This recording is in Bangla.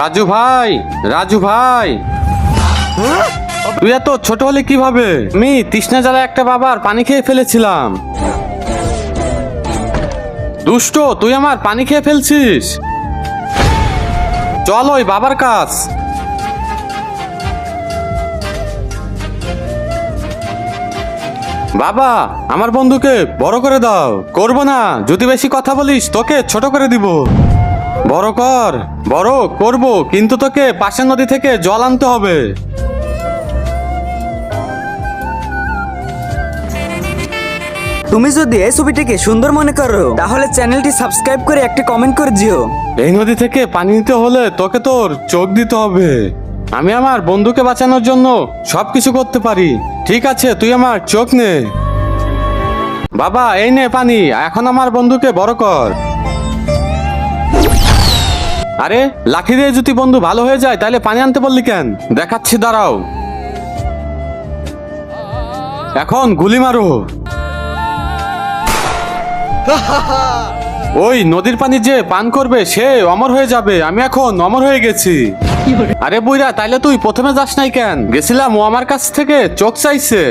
রাজু ভাই, রাজু ভাই, তুই এত ছোট হলে কিভাবে? আমি তৃষ্ণা জ্বালায় একটা বাবার পানি খেয়ে ফেলেছিলাম। দুষ্ট, তুই আমার পানি খেয়ে ফেলছিস। চল ওই বাবার কাছ। বাবা, আমার বন্ধুকে বড় করে দাও। করব না, যদি বেশি কথা বলিস তোকে ছোট করে দিব। বড় কর। বড় করব, কিন্তু তোকে পাশের নদী থেকে জল আনতে হবে। তুমি যদি এই ছবিটিকে সুন্দর মনে করো তাহলে চ্যানেলটি সাবস্ক্রাইব করে একটা কমেন্ট করে দিও। এই নদী থেকে পানি নিতে হলে তোকে তোর চোখ দিতে হবে। আমি আমার বন্ধুকে বাঁচানোর জন্য সবকিছু করতে পারি। ঠিক আছে, তুই আমার চোখ নে। বাবা, এই নে পানি, এখন আমার বন্ধুকে বড় কর। আরে, লাঠি দিয়ে যদি বন্ধু ভালো হয়ে যায় তাহলে পানি আনতে বললি কেন? দেখাচ্ছি, দাঁড়াও। এখন গুলি মারো। ওই নদীর পানি যে পান করবে সে অমর হয়ে যাবে। আমি এখন অমর হয়ে গেছি। আরে বুইরা, তাইলে তুই প্রথমে যাস নাই কেন? গেছিলাম, ও আমার কাছ থেকে চোখ চাইছে।